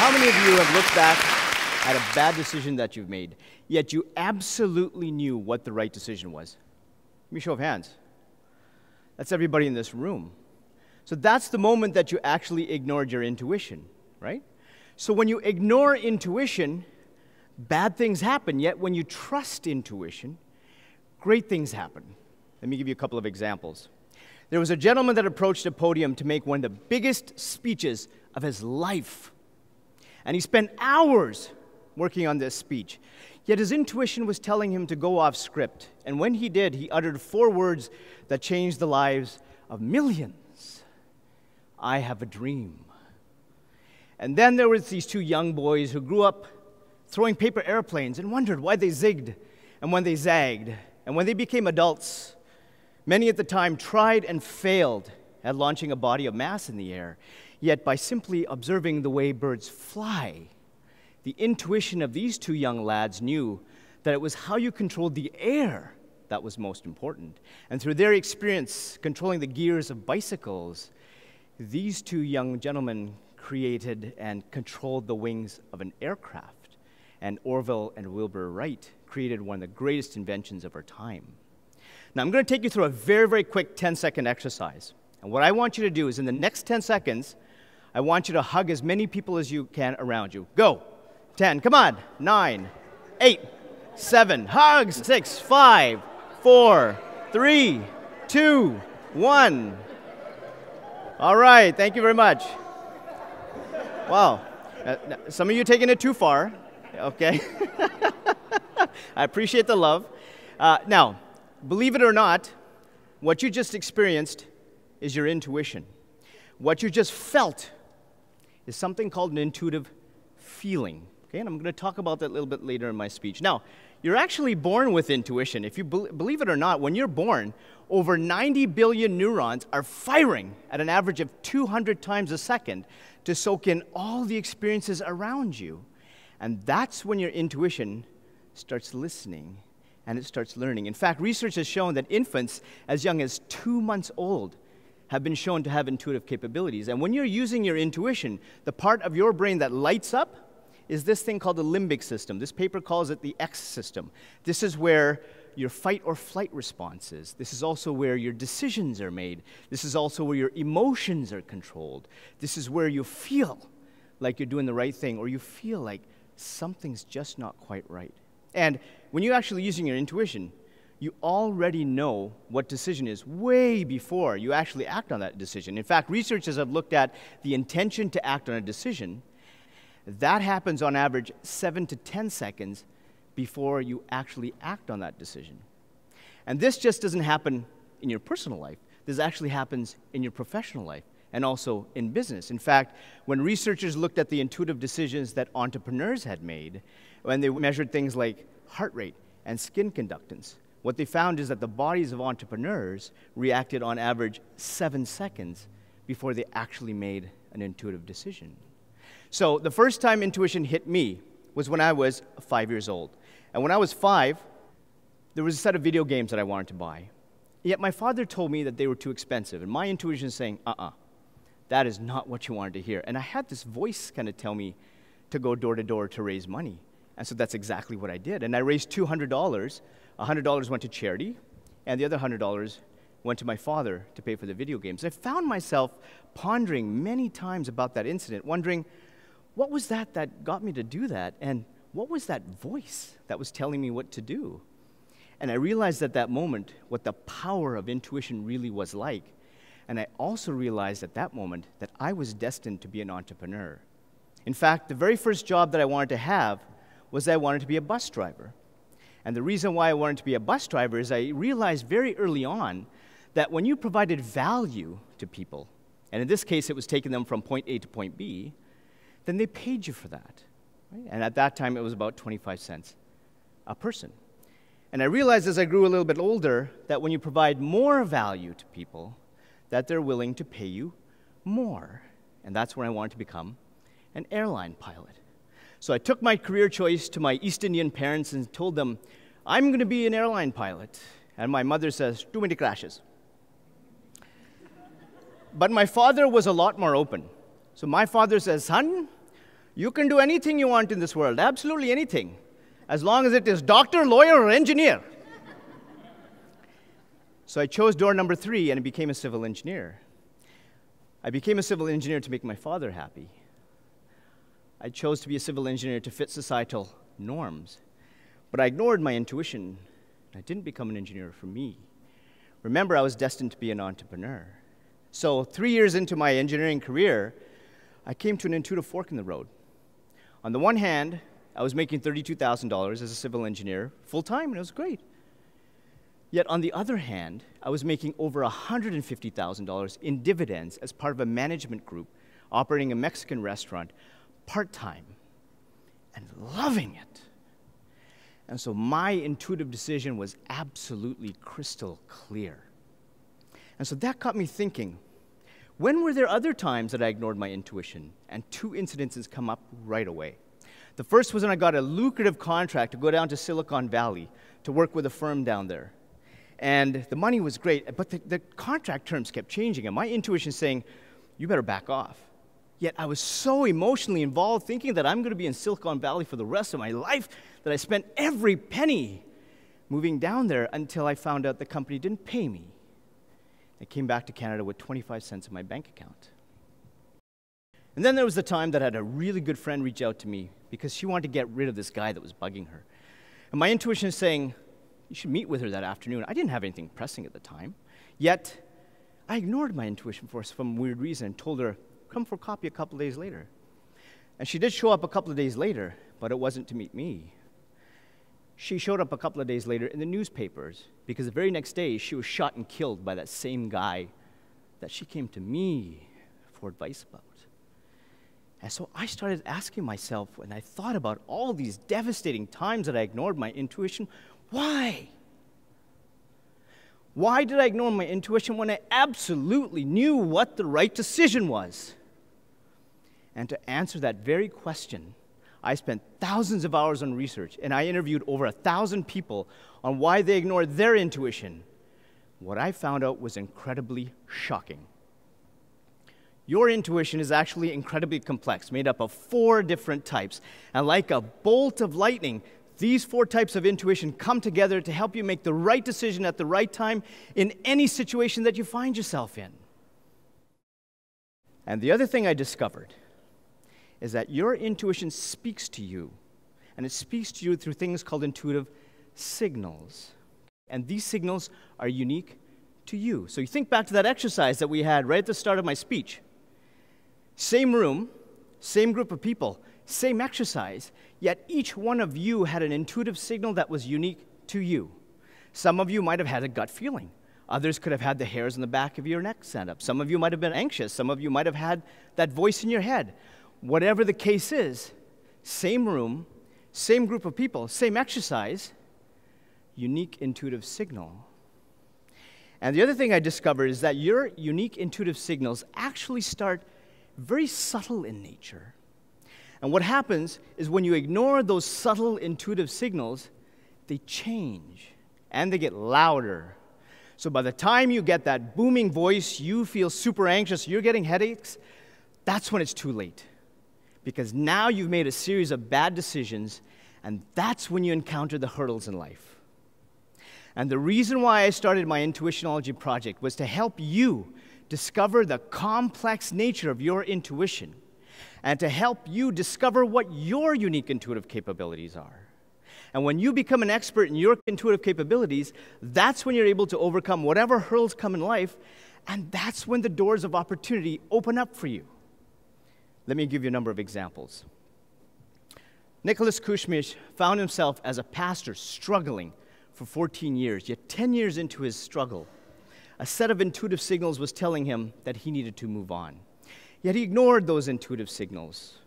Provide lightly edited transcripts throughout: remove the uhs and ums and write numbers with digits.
How many of you have looked back at a bad decision that you've made, yet you absolutely knew what the right decision was? Give me a show of hands. That's everybody in this room. So that's the moment that you actually ignored your intuition, right? So when you ignore intuition, bad things happen, yet when you trust intuition, great things happen. Let me give you a couple of examples. There was a gentleman that approached a podium to make one of the biggest speeches of his life. And he spent hours working on this speech. Yet his intuition was telling him to go off script. And when he did, he uttered 4 words that changed the lives of millions. I have a dream. And then there was these 2 young boys who grew up throwing paper airplanes and wondered why they zigged and when they zagged. And when they became adults, many at the time tried and failed at launching a body of mass in the air. Yet by simply observing the way birds fly, the intuition of these 2 young lads knew that it was how you controlled the air that was most important. And through their experience controlling the gears of bicycles, these 2 young gentlemen created and controlled the wings of an aircraft. And Orville and Wilbur Wright created one of the greatest inventions of our time. Now, I'm going to take you through a very, very quick 10-second exercise. And what I want you to do is in the next 10 seconds, I want you to hug as many people as you can around you. Go. 10. Come on. 9, 8, 7. Hugs. 6, 5, 4, 3, 2, 1. All right. Thank you very much. Wow. Some of you are taking it too far. Okay. I appreciate the love. Now, believe it or not, what you just experienced is your intuition. What you just felt is something called an intuitive feeling. Okay, and I'm going to talk about that a little bit later in my speech. Now, you're actually born with intuition. If you believe it or not, when you're born, over 90 billion neurons are firing at an average of 200 times a second to soak in all the experiences around you. And that's when your intuition starts listening and it starts learning. In fact, research has shown that infants as young as 2 months old have been shown to have intuitive capabilities. And when you're using your intuition, the part of your brain that lights up is this thing called the limbic system. This paper calls it the X system. This is where your fight or flight response is. This is also where your decisions are made. This is also where your emotions are controlled. This is where you feel like you're doing the right thing or you feel like something's just not quite right. And when you're actually using your intuition, you already know what decision is way before you actually act on that decision. In fact, researchers have looked at the intention to act on a decision. That happens on average 7 to 10 seconds before you actually act on that decision. And this just doesn't happen in your personal life. This actually happens in your professional life and also in business. In fact, when researchers looked at the intuitive decisions that entrepreneurs had made, when they measured things like heart rate and skin conductance, what they found is that the bodies of entrepreneurs reacted on average 7 seconds before they actually made an intuitive decision. So the first time intuition hit me was when I was 5 years old. And when I was 5, there was a set of video games that I wanted to buy. Yet my father told me that they were too expensive. And my intuition is saying, that is not what you wanted to hear. And I had this voice kind of tell me to go door to door to raise money. And so that's exactly what I did. And I raised $200. $100 went to charity, and the other $100 went to my father to pay for the video games. I found myself pondering many times about that incident, wondering, what was that got me to do that? And what was that voice that was telling me what to do? And I realized at that moment what the power of intuition really was like. And I also realized at that moment that I was destined to be an entrepreneur. In fact, the very first job that I wanted to have was I wanted to be a bus driver. And the reason why I wanted to be a bus driver is I realized very early on that when you provided value to people, and in this case it was taking them from point A to point B, then they paid you for that. Right? And at that time it was about 25 cents a person. And I realized as I grew a little bit older that when you provide more value to people, that they're willing to pay you more. And that's when I wanted to become an airline pilot. So I took my career choice to my East Indian parents and told them, I'm going to be an airline pilot. And my mother says, too many crashes. But my father was a lot more open. So my father says, son, You can do anything you want in this world, absolutely anything, as long as it is doctor, lawyer, or engineer. So I chose door number 3, and I became a civil engineer. I became a civil engineer to make my father happy. I chose to be a civil engineer to fit societal norms. But I ignored my intuition. I didn't become an engineer for me. Remember, I was destined to be an entrepreneur. So 3 years into my engineering career, I came to an intuitive fork in the road. On the one hand, I was making $32,000 as a civil engineer full-time, and it was great. Yet on the other hand, I was making over $150,000 in dividends as part of a management group operating a Mexican restaurant part-time and loving it. And so my intuitive decision was absolutely crystal clear. And so that got me thinking, when were there other times that I ignored my intuition? And 2 incidences come up right away. The first was when I got a lucrative contract to go down to Silicon Valley to work with a firm down there. And the money was great, but the contract terms kept changing, and my intuition saying, you better back off. Yet I was so emotionally involved thinking that I'm going to be in Silicon Valley for the rest of my life that I spent every penny moving down there until I found out the company didn't pay me. I came back to Canada with 25 cents in my bank account. And then there was the time that I had a really good friend reach out to me because she wanted to get rid of this guy that was bugging her. And my intuition is saying, you should meet with her that afternoon. I didn't have anything pressing at the time. Yet, I ignored my intuition for some weird reason and told her, come for coffee a couple days later. And she did show up a couple of days later, but it wasn't to meet me. She showed up a couple of days later in the newspapers because the very next day she was shot and killed by that same guy that she came to me for advice about. And so I started asking myself, when I thought about all these devastating times that I ignored my intuition, why? Why did I ignore my intuition when I absolutely knew what the right decision was? And to answer that very question, I spent thousands of hours on research, and I interviewed over 1,000 people on why they ignored their intuition. What I found out was incredibly shocking. Your intuition is actually incredibly complex, made up of 4 different types. And like a bolt of lightning, these 4 types of intuition come together to help you make the right decision at the right time in any situation that you find yourself in. And the other thing I discovered is that your intuition speaks to you, and it speaks to you through things called intuitive signals. And these signals are unique to you. So you think back to that exercise that we had right at the start of my speech. Same room, same group of people, same exercise, yet each one of you had an intuitive signal that was unique to you. Some of you might have had a gut feeling. Others could have had the hairs on the back of your neck stand up. Some of you might have been anxious. Some of you might have had that voice in your head. Whatever the case is, same room, same group of people, same exercise, unique intuitive signal. And the other thing I discovered is that your unique intuitive signals actually start very subtle in nature. And what happens is when you ignore those subtle intuitive signals, they change and they get louder. So by the time you get that booming voice, you feel super anxious, you're getting headaches, that's when it's too late. Because now you've made a series of bad decisions, and that's when you encounter the hurdles in life. And the reason why I started my Intuitionology project was to help you discover the complex nature of your intuition and to help you discover what your unique intuitive capabilities are. And when you become an expert in your intuitive capabilities, that's when you're able to overcome whatever hurdles come in life, and that's when the doors of opportunity open up for you. Let me give you a number of examples. Nicholas Kushmish found himself as a pastor struggling for 14 years, yet 10 years into his struggle, a set of intuitive signals was telling him that he needed to move on. Yet he ignored those intuitive signals.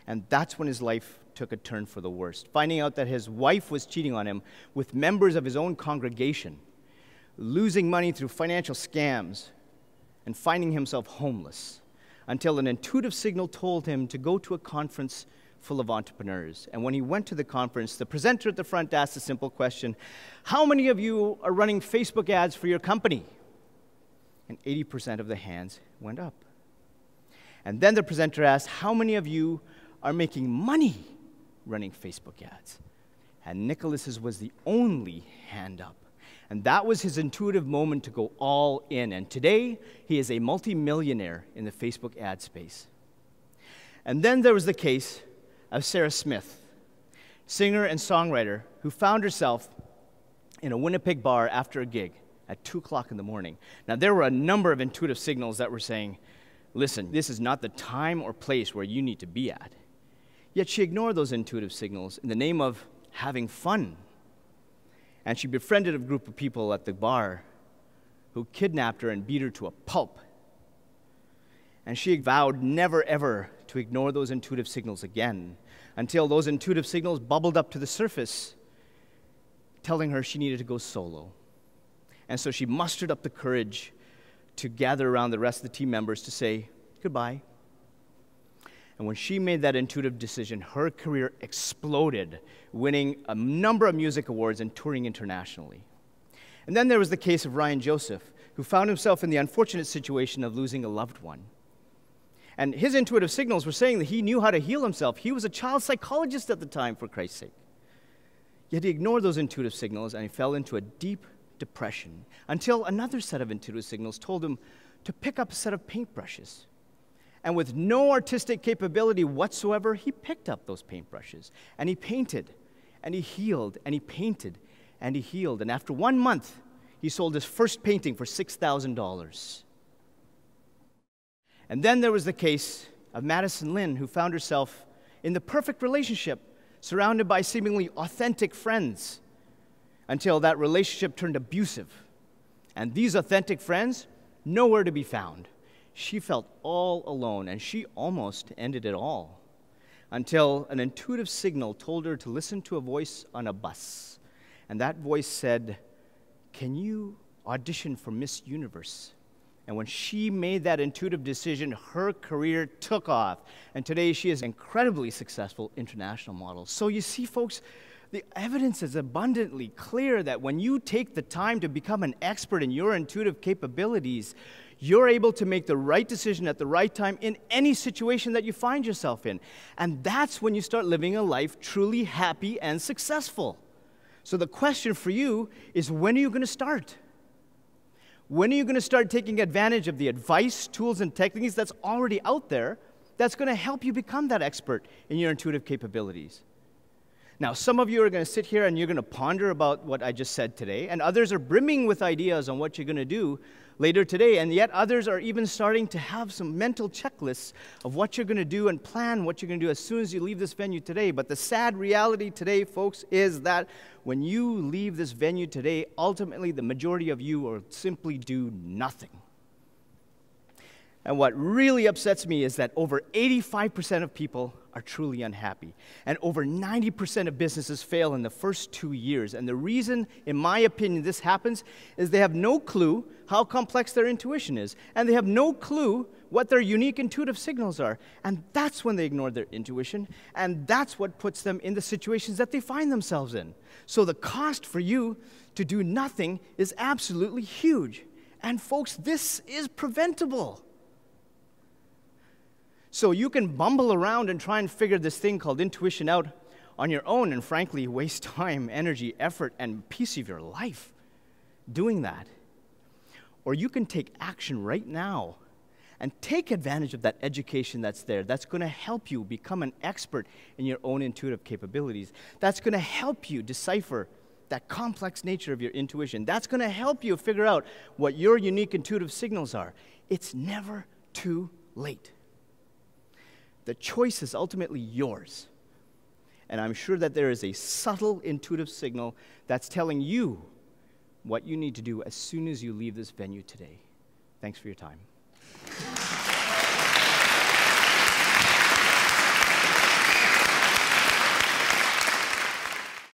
And that's when his life took a turn for the worst, finding out that his wife was cheating on him with members of his own congregation, losing money through financial scams, and finding himself homeless, until an intuitive signal told him to go to a conference full of entrepreneurs. And when he went to the conference, the presenter at the front asked a simple question: how many of you are running Facebook ads for your company? And 80% of the hands went up. And then the presenter asked, how many of you are making money running Facebook ads. And Nicholas's was the only hand up. And that was his intuitive moment to go all in. And today, he is a multimillionaire in the Facebook ad space. And then there was the case of Sarah Smith, singer and songwriter, who found herself in a Winnipeg bar after a gig at 2 o'clock in the morning. Now, there were a number of intuitive signals that were saying, listen, this is not the time or place where you need to be at. Yet she ignored those intuitive signals in the name of having fun. And she befriended a group of people at the bar who kidnapped her and beat her to a pulp. And she vowed never, ever to ignore those intuitive signals again until those intuitive signals bubbled up to the surface, telling her she needed to go solo. And so she mustered up the courage to gather around the rest of the team members to say goodbye. And when she made that intuitive decision, her career exploded, winning a number of music awards and touring internationally. And then there was the case of Ryan Joseph, who found himself in the unfortunate situation of losing a loved one. And his intuitive signals were saying that he knew how to heal himself. He was a child psychologist at the time, for Christ's sake. Yet he ignored those intuitive signals, and he fell into a deep depression until another set of intuitive signals told him to pick up a set of paintbrushes. And with no artistic capability whatsoever, he picked up those paintbrushes, and he painted, and he healed, and he painted, and he healed. And after 1 month, he sold his first painting for $6,000. And then there was the case of Madison Lynn, who found herself in the perfect relationship, surrounded by seemingly authentic friends, until that relationship turned abusive. And these authentic friends, nowhere to be found. She felt all alone, and she almost ended it all, until an intuitive signal told her to listen to a voice on a bus. And that voice said, "Can you audition for Miss Universe?" And when she made that intuitive decision, her career took off. And today she is an incredibly successful international model. So you see, folks, the evidence is abundantly clear that when you take the time to become an expert in your intuitive capabilities, you're able to make the right decision at the right time in any situation that you find yourself in. And that's when you start living a life truly happy and successful. So the question for you is, when are you going to start? When are you going to start taking advantage of the advice, tools, and techniques that's already out there that's going to help you become that expert in your intuitive capabilities? Now, some of you are going to sit here and you're going to ponder about what I just said today, and others are brimming with ideas on what you're going to do later today, and yet others are even starting to have some mental checklists of what you're going to do and plan what you're going to do as soon as you leave this venue today. But the sad reality today, folks, is that when you leave this venue today, ultimately the majority of you will simply do nothing. And what really upsets me is that over 85% of people are truly unhappy. And over 90% of businesses fail in the first 2 years. And the reason, in my opinion, this happens is they have no clue how complex their intuition is. And they have no clue what their unique intuitive signals are. And that's when they ignore their intuition. And that's what puts them in the situations that they find themselves in. So the cost for you to do nothing is absolutely huge. And folks, this is preventable. So you can bumble around and try and figure this thing called intuition out on your own and frankly waste time, energy, effort, and piece of your life doing that. Or you can take action right now and take advantage of that education that's there. That's going to help you become an expert in your own intuitive capabilities. That's going to help you decipher that complex nature of your intuition. That's going to help you figure out what your unique intuitive signals are. It's never too late. The choice is ultimately yours. And I'm sure that there is a subtle intuitive signal that's telling you what you need to do as soon as you leave this venue today. Thanks for your time.